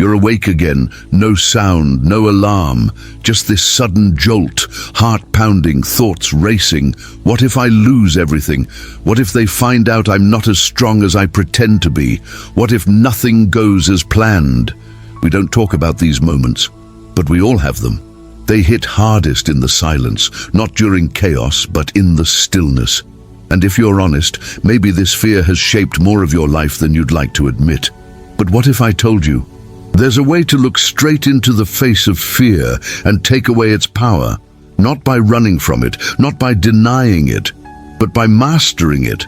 You're awake again, no sound, no alarm, just this sudden jolt, heart pounding, thoughts racing. What if I lose everything? What if they find out I'm not as strong as I pretend to be? What if nothing goes as planned? We don't talk about these moments, but we all have them. They hit hardest in the silence, not during chaos, but in the stillness. And if you're honest, maybe this fear has shaped more of your life than you'd like to admit. But what if I told you? There's a way to look straight into the face of fear and take away its power, not by running from it, not by denying it, but by mastering it.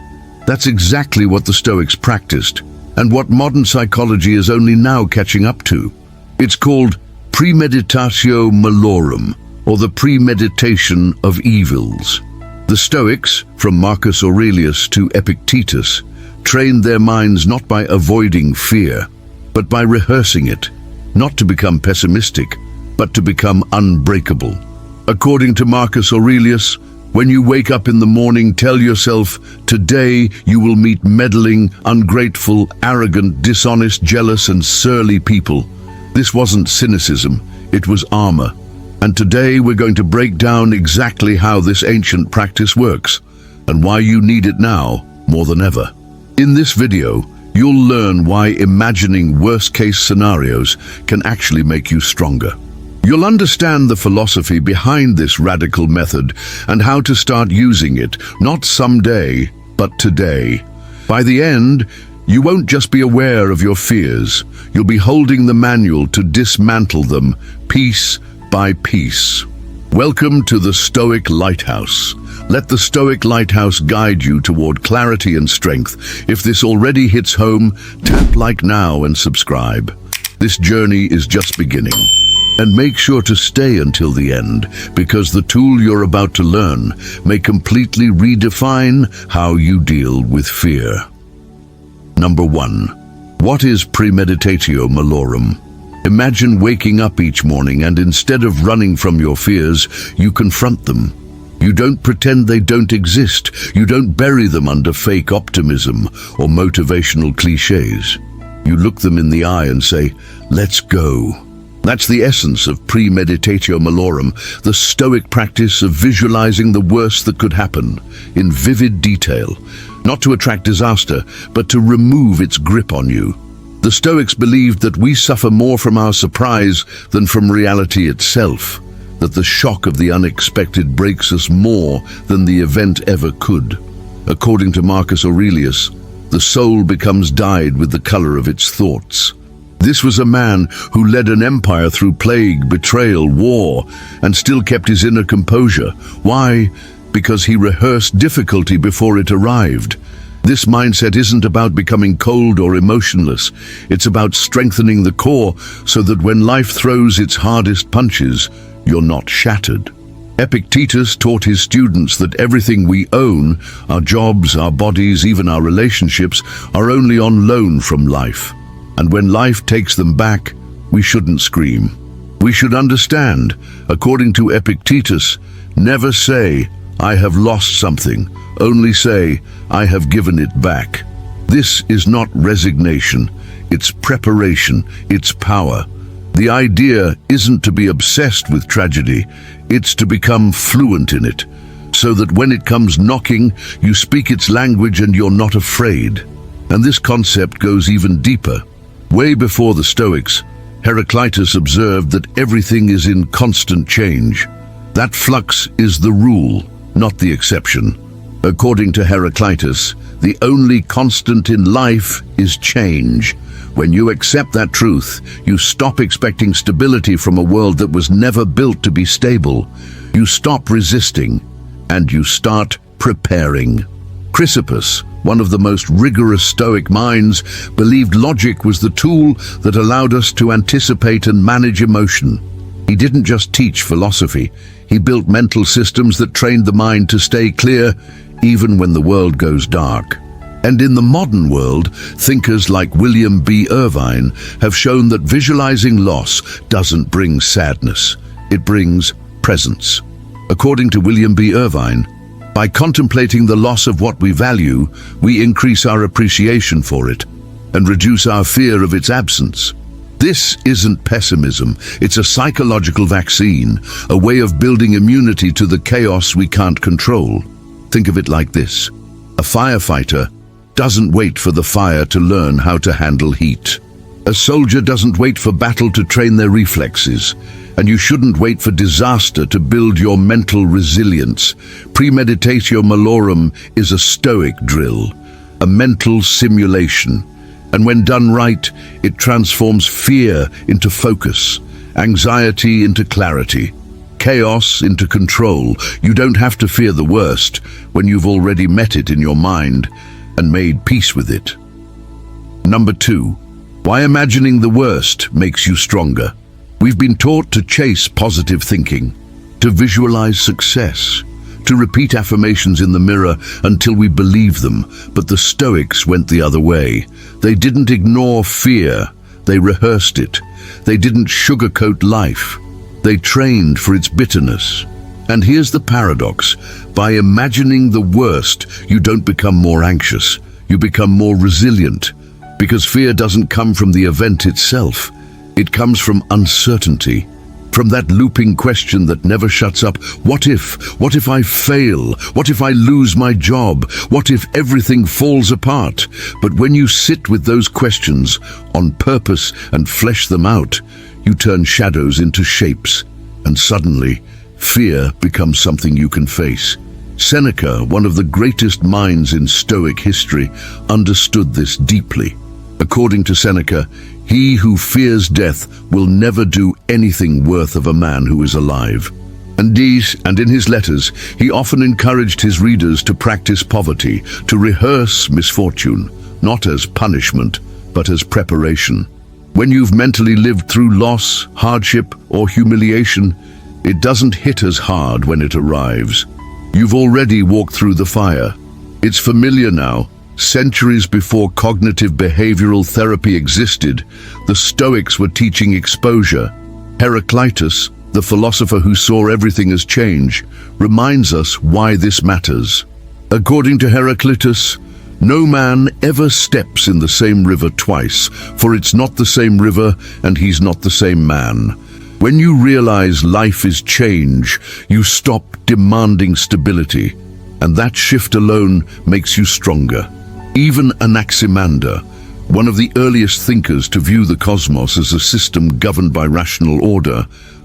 That's exactly what the Stoics practiced, and what modern psychology is only now catching up to. It's called Premeditatio Malorum, or the premeditation of evils. The Stoics, from Marcus Aurelius to Epictetus, trained their minds not by avoiding fear, but by rehearsing it, not to become pessimistic, but to become unbreakable. According to Marcus Aurelius, when you wake up in the morning, tell yourself, today you will meet meddling, ungrateful, arrogant, dishonest, jealous, and surly people. This wasn't cynicism, it was armor. And today we're going to break down exactly how this ancient practice works, and why you need it now more than ever. In this video, you'll learn why imagining worst-case scenarios can actually make you stronger. You'll understand the philosophy behind this radical method and how to start using it, not someday, but today. By the end, you won't just be aware of your fears, you'll be holding the manual to dismantle them, piece by piece. Welcome to the Stoic Lighthouse. Let the Stoic Lighthouse guide you toward clarity and strength. If this already hits home, tap like now and subscribe. This journey is just beginning. And make sure to stay until the end, because the tool you're about to learn may completely redefine how you deal with fear. Number 1. What is Premeditatio Malorum? Imagine waking up each morning and instead of running from your fears, you confront them. You don't pretend they don't exist. You don't bury them under fake optimism or motivational cliches. You look them in the eye and say, let's go. That's the essence of Premeditatio Malorum, the Stoic practice of visualizing the worst that could happen, in vivid detail, not to attract disaster, but to remove its grip on you. The Stoics believed that we suffer more from our surprise than from reality itself, that the shock of the unexpected breaks us more than the event ever could. According to Marcus Aurelius, the soul becomes dyed with the color of its thoughts. This was a man who led an empire through plague, betrayal, war, and still kept his inner composure. Why? Because he rehearsed difficulty before it arrived. This mindset isn't about becoming cold or emotionless. It's about strengthening the core so that when life throws its hardest punches, you're not shattered. Epictetus taught his students that everything we own, our jobs, our bodies, even our relationships, are only on loan from life. And when life takes them back, we shouldn't scream. We should understand. According to Epictetus, never say, I have lost something. Only say, I have given it back. This is not resignation. It's preparation. It's power. The idea isn't to be obsessed with tragedy. It's to become fluent in it, so that when it comes knocking, you speak its language and you're not afraid. And this concept goes even deeper. Way before the Stoics, Heraclitus observed that everything is in constant change. That flux is the rule, not the exception. According to Heraclitus, the only constant in life is change. When you accept that truth, you stop expecting stability from a world that was never built to be stable. You stop resisting, and you start preparing. Chrysippus, one of the most rigorous Stoic minds, believed logic was the tool that allowed us to anticipate and manage emotion. He didn't just teach philosophy, he built mental systems that trained the mind to stay clear even when the world goes dark. And in the modern world, thinkers like William B. Irvine have shown that visualizing loss doesn't bring sadness, it brings presence. According to William B. Irvine, by contemplating the loss of what we value, we increase our appreciation for it and reduce our fear of its absence. This isn't pessimism, it's a psychological vaccine, a way of building immunity to the chaos we can't control. Think of it like this. A firefighter doesn't wait for the fire to learn how to handle heat. A soldier doesn't wait for battle to train their reflexes, and you shouldn't wait for disaster to build your mental resilience. Premeditatio Malorum is a Stoic drill, a mental simulation. And when done right, it transforms fear into focus, anxiety into clarity, chaos into control. You don't have to fear the worst when you've already met it in your mind and made peace with it. Number 2, why imagining the worst makes you stronger. We've been taught to chase positive thinking, to visualize success, to repeat affirmations in the mirror until we believe them, but the Stoics went the other way. They didn't ignore fear, they rehearsed it. They didn't sugarcoat life, they trained for its bitterness. And here's the paradox: by imagining the worst, you don't become more anxious, you become more resilient, because fear doesn't come from the event itself, it comes from uncertainty. From that looping question that never shuts up. What if I fail? What if I lose my job? What if everything falls apart? But when you sit with those questions on purpose and flesh them out, you turn shadows into shapes, and suddenly fear becomes something you can face. Seneca, one of the greatest minds in Stoic history, understood this deeply. According to Seneca, he who fears death will never do anything worth of a man who is alive. And in his letters, he often encouraged his readers to practice poverty, to rehearse misfortune, not as punishment, but as preparation. When you've mentally lived through loss, hardship, or humiliation, it doesn't hit as hard when it arrives. You've already walked through the fire. It's familiar now. Centuries before cognitive behavioral therapy existed, the Stoics were teaching exposure. Heraclitus, the philosopher who saw everything as change, reminds us why this matters. According to Heraclitus, no man ever steps in the same river twice, for it's not the same river and he's not the same man. When you realize life is change, you stop demanding stability, and that shift alone makes you stronger. Even Anaximander, one of the earliest thinkers to view the cosmos as a system governed by rational order,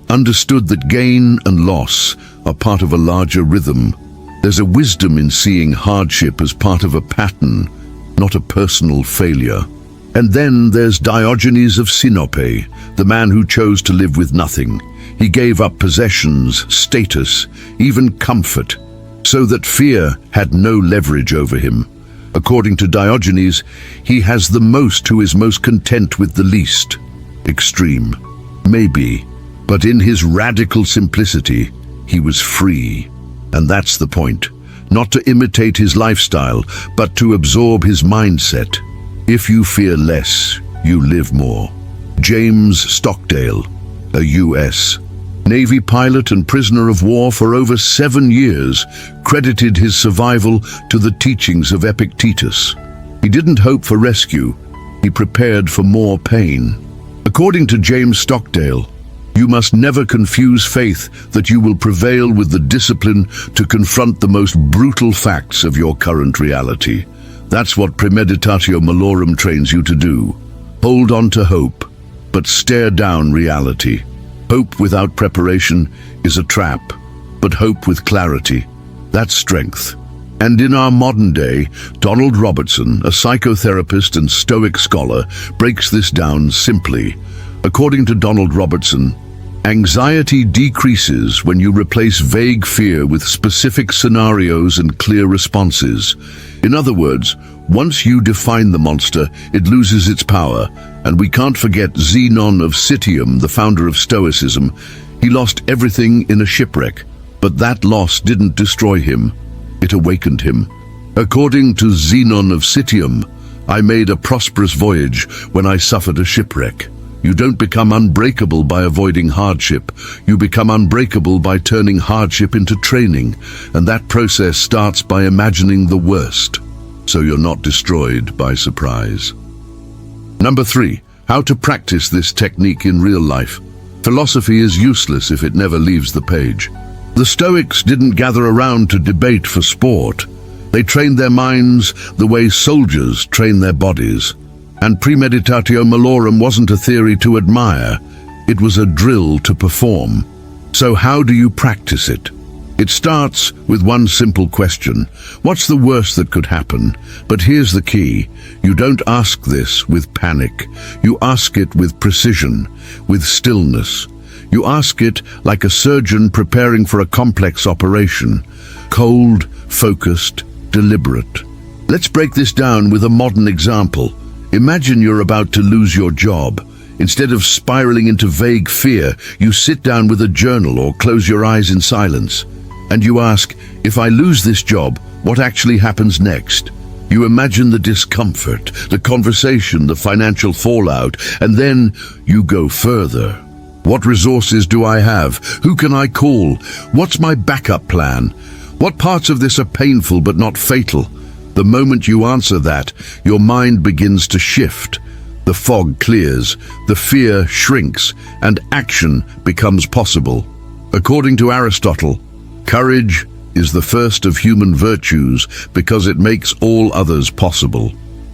understood that gain and loss are part of a larger rhythm. There's a wisdom in seeing hardship as part of a pattern, not a personal failure. And then there's Diogenes of Sinope, the man who chose to live with nothing. He gave up possessions, status, even comfort, so that fear had no leverage over him. According to Diogenes, he has the most who is most content with the least. Extreme, maybe, but in his radical simplicity, he was free. And that's the point. Not to imitate his lifestyle, but to absorb his mindset. If you fear less, you live more. James Stockdale, a U.S. Navy pilot and prisoner of war for over 7 years, credited his survival to the teachings of Epictetus. He didn't hope for rescue, he prepared for more pain. According to James Stockdale, you must never confuse faith that you will prevail with the discipline to confront the most brutal facts of your current reality. That's what Premeditatio Malorum trains you to do. Hold on to hope, but stare down reality. Hope without preparation is a trap, but hope with clarity, that's strength. And in our modern day, Donald Robertson, a psychotherapist and Stoic scholar, breaks this down simply. According to Donald Robertson, anxiety decreases when you replace vague fear with specific scenarios and clear responses. In other words, once you define the monster, it loses its power. And we can't forget Zenon of Citium, the founder of Stoicism. He lost everything in a shipwreck, but that loss didn't destroy him. It awakened him. According to Zenon of Citium, I made a prosperous voyage when I suffered a shipwreck. You don't become unbreakable by avoiding hardship. You become unbreakable by turning hardship into training. And that process starts by imagining the worst, so you're not destroyed by surprise. Number 3, How to practice this technique in real life. Philosophy is useless if it never leaves the page. The Stoics didn't gather around to debate for sport. They trained their minds the way soldiers train their bodies. And Premeditatio Malorum wasn't a theory to admire, it was a drill to perform. So how do you practice it? It starts with one simple question. What's the worst that could happen? But here's the key. You don't ask this with panic. You ask it with precision, with stillness. You ask it like a surgeon preparing for a complex operation. Cold, focused, deliberate. Let's break this down with a modern example. Imagine you're about to lose your job. Instead of spiraling into vague fear, you sit down with a journal or close your eyes in silence. And you ask, if I lose this job, what actually happens next? You imagine the discomfort, the conversation, the financial fallout, and then you go further. What resources do I have? Who can I call? What's my backup plan? What parts of this are painful but not fatal? The moment you answer that, your mind begins to shift. The fog clears, the fear shrinks, and action becomes possible. According to Aristotle, courage is the first of human virtues because it makes all others possible.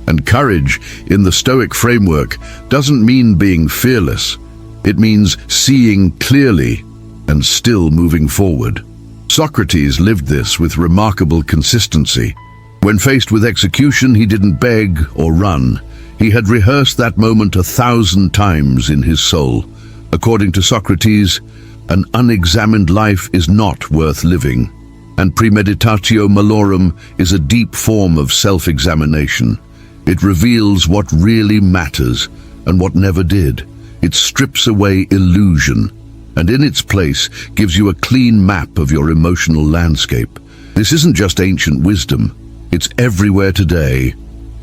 And courage, in the Stoic framework, doesn't mean being fearless. It means seeing clearly and still moving forward. Socrates lived this with remarkable consistency. When faced with execution, he didn't beg or run. He had rehearsed that moment 1,000 times in his soul. According to Socrates, an unexamined life is not worth living. And Premeditatio Malorum is a deep form of self-examination. It reveals what really matters and what never did. It strips away illusion, and in its place gives you a clean map of your emotional landscape. This isn't just ancient wisdom, it's everywhere today,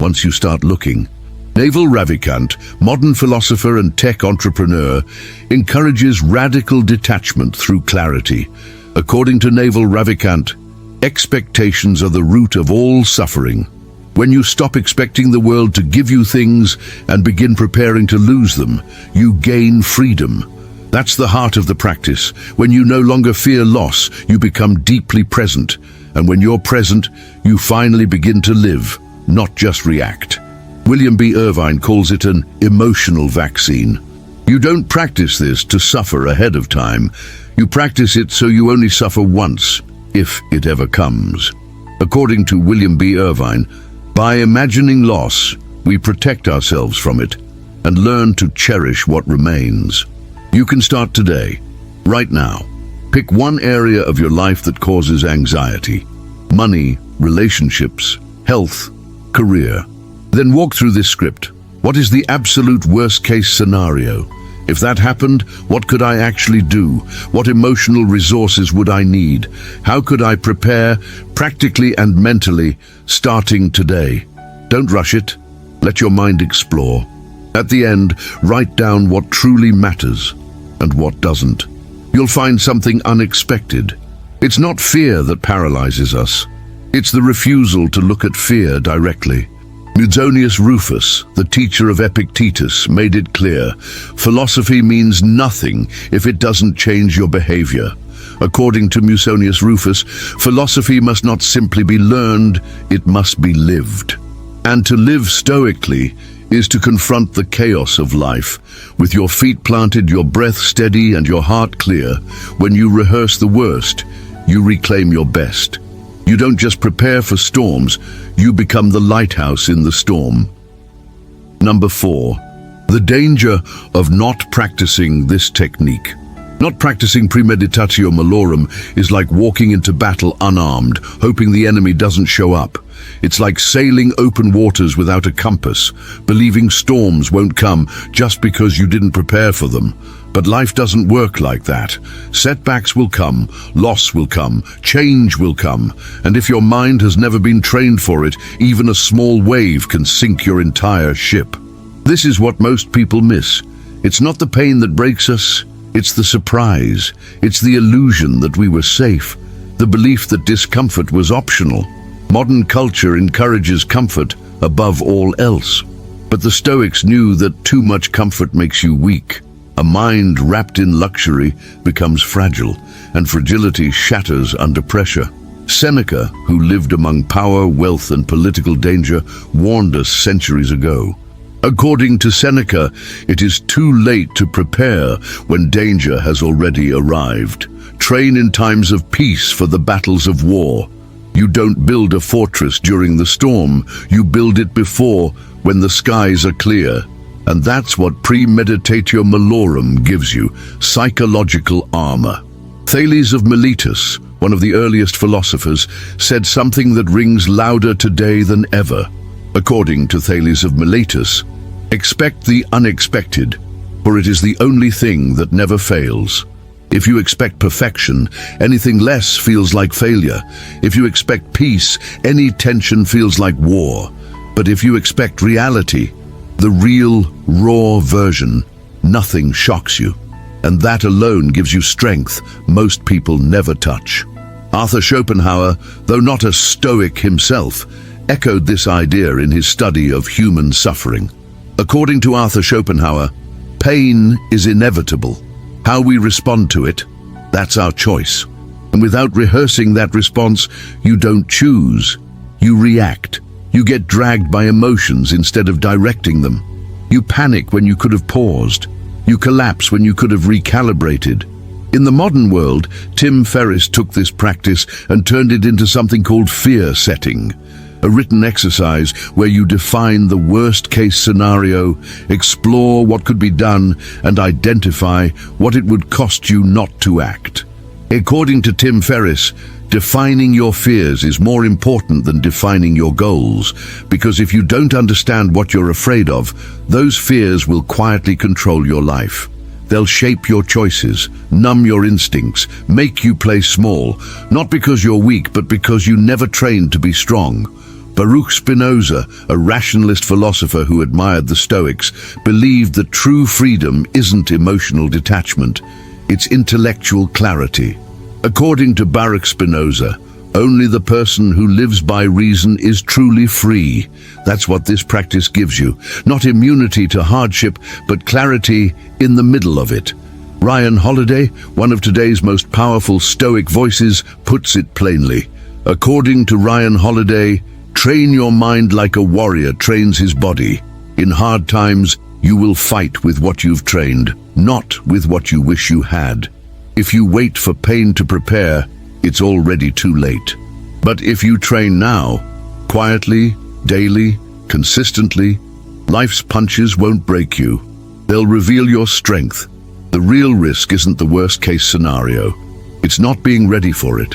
once you start looking. Naval Ravikant, modern philosopher and tech entrepreneur, encourages radical detachment through clarity. According to Naval Ravikant, expectations are the root of all suffering. When you stop expecting the world to give you things and begin preparing to lose them, you gain freedom. That's the heart of the practice. When you no longer fear loss, you become deeply present. And when you're present, you finally begin to live, not just react. William B. Irvine calls it an emotional vaccine. You don't practice this to suffer ahead of time. You practice it so you only suffer once, if it ever comes. According to William B. Irvine, by imagining loss, we protect ourselves from it and learn to cherish what remains. You can start today, right now. Pick one area of your life that causes anxiety. Money, relationships, health, career. Then walk through this script. What is the absolute worst-case scenario? If that happened, what could I actually do? What emotional resources would I need? How could I prepare, practically and mentally, starting today? Don't rush it. Let your mind explore. At the end, write down what truly matters and what doesn't. You'll find something unexpected. It's not fear that paralyzes us. It's the refusal to look at fear directly. Musonius Rufus, the teacher of Epictetus, made it clear, philosophy means nothing if it doesn't change your behavior. According to Musonius Rufus, philosophy must not simply be learned, it must be lived. And to live stoically is to confront the chaos of life. With your feet planted, your breath steady, and your heart clear, when you rehearse the worst, you reclaim your best. You don't just prepare for storms, you become the lighthouse in the storm. Number 4, the danger of not practicing this technique. Not practicing Premeditatio Malorum is like walking into battle unarmed, hoping the enemy doesn't show up. It's like sailing open waters without a compass, believing storms won't come just because you didn't prepare for them. But life doesn't work like that. Setbacks will come, loss will come, change will come, and if your mind has never been trained for it, even a small wave can sink your entire ship. This is what most people miss. It's not the pain that breaks us, it's the surprise. It's the illusion that we were safe, the belief that discomfort was optional. Modern culture encourages comfort above all else. But the Stoics knew that too much comfort makes you weak. A mind wrapped in luxury becomes fragile, and fragility shatters under pressure. Seneca, who lived among power, wealth, and political danger, warned us centuries ago. According to Seneca, it is too late to prepare when danger has already arrived. Train in times of peace for the battles of war. You don't build a fortress during the storm, you build it before, when the skies are clear. And that's what Premeditatio Malorum gives you, psychological armor. Thales of Miletus, one of the earliest philosophers, said something that rings louder today than ever. According to Thales of Miletus, expect the unexpected, for it is the only thing that never fails. If you expect perfection, anything less feels like failure. If you expect peace, any tension feels like war. But if you expect reality, the real, raw version, nothing shocks you. And that alone gives you strength most people never touch. Arthur Schopenhauer, though not a Stoic himself, echoed this idea in his study of human suffering. According to Arthur Schopenhauer, pain is inevitable. How we respond to it, that's our choice. And without rehearsing that response, you don't choose. You react. You get dragged by emotions instead of directing them. You panic when you could have paused. You collapse when you could have recalibrated. In the modern world, Tim Ferriss took this practice and turned it into something called fear setting, a written exercise where you define the worst-case scenario, explore what could be done, and identify what it would cost you not to act. According to Tim Ferriss, defining your fears is more important than defining your goals, because if you don't understand what you're afraid of, those fears will quietly control your life. They'll shape your choices, numb your instincts, make you play small, not because you're weak, but because you never trained to be strong. Baruch Spinoza, a rationalist philosopher who admired the Stoics, believed that true freedom isn't emotional detachment, it's intellectual clarity. According to Baruch Spinoza, only the person who lives by reason is truly free. That's what this practice gives you. Not immunity to hardship, but clarity in the middle of it. Ryan Holiday, one of today's most powerful Stoic voices, puts it plainly. According to Ryan Holiday, train your mind like a warrior trains his body. In hard times, you will fight with what you've trained, not with what you wish you had. If you wait for pain to prepare, it's already too late. But if you train now, quietly, daily, consistently, life's punches won't break you. They'll reveal your strength. The real risk isn't the worst-case scenario. It's not being ready for it.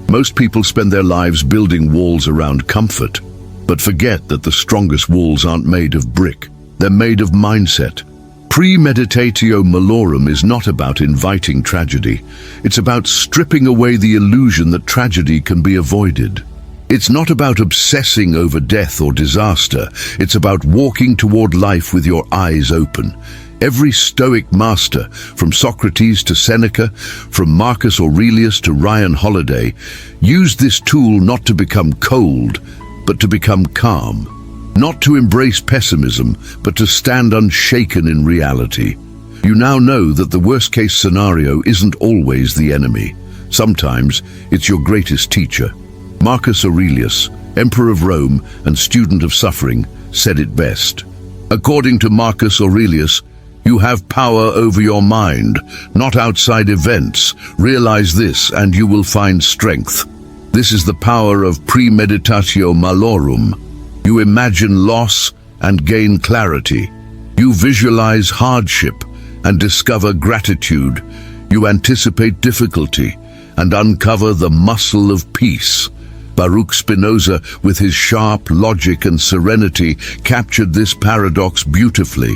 Most people spend their lives building walls around comfort, but forget that the strongest walls aren't made of brick. They're made of mindset. Premeditatio Malorum is not about inviting tragedy. It's about stripping away the illusion that tragedy can be avoided. It's not about obsessing over death or disaster. It's about walking toward life with your eyes open. Every Stoic master, from Socrates to Seneca, from Marcus Aurelius to Ryan Holiday, used this tool not to become cold, but to become calm. Not to embrace pessimism, but to stand unshaken in reality. You now know that the worst-case scenario isn't always the enemy. Sometimes it's your greatest teacher. Marcus Aurelius, Emperor of Rome and student of suffering, said it best. According to Marcus Aurelius, you have power over your mind, not outside events. Realize this and you will find strength. This is the power of Premeditatio Malorum. You imagine loss and gain clarity. You visualize hardship and discover gratitude. You anticipate difficulty and uncover the muscle of peace. Baruch Spinoza, with his sharp logic and serenity, captured this paradox beautifully.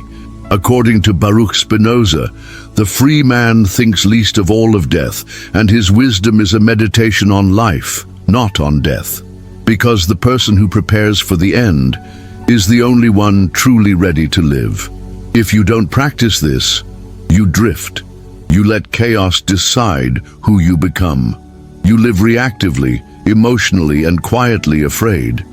According to Baruch Spinoza, the free man thinks least of all of death, and his wisdom is a meditation on life, not on death. Because the person who prepares for the end is the only one truly ready to live. If you don't practice this, you drift. You let chaos decide who you become. You live reactively, emotionally, and quietly afraid.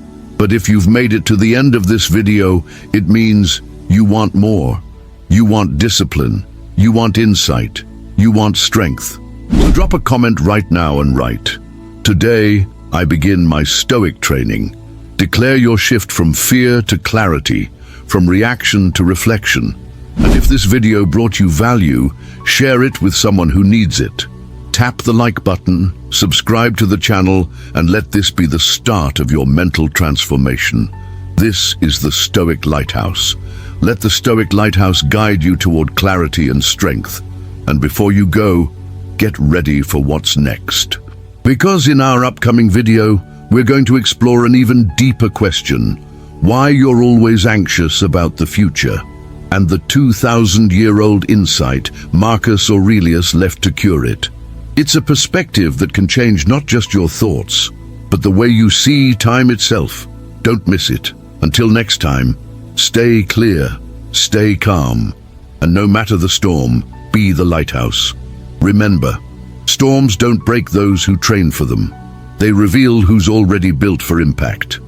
But if you've made it to the end of this video, it means you want more. You want discipline. You want insight. You want strength. So drop a comment right now and write, "Today, I begin my Stoic training." Declare your shift from fear to clarity, from reaction to reflection. And if this video brought you value, share it with someone who needs it. Tap the like button, subscribe to the channel, and let this be the start of your mental transformation. This is the Stoic Lighthouse. Let the Stoic Lighthouse guide you toward clarity and strength. And before you go, get ready for what's next. Because in our upcoming video, we're going to explore an even deeper question: why you're always anxious about the future, and the 2,000-year-old insight Marcus Aurelius left to cure it. It's a perspective that can change not just your thoughts, but the way you see time itself. Don't miss it. Until next time, stay clear, stay calm, and no matter the storm, be the lighthouse. Remember, storms don't break those who train for them. They reveal who's already built for impact.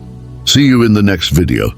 See you in the next video.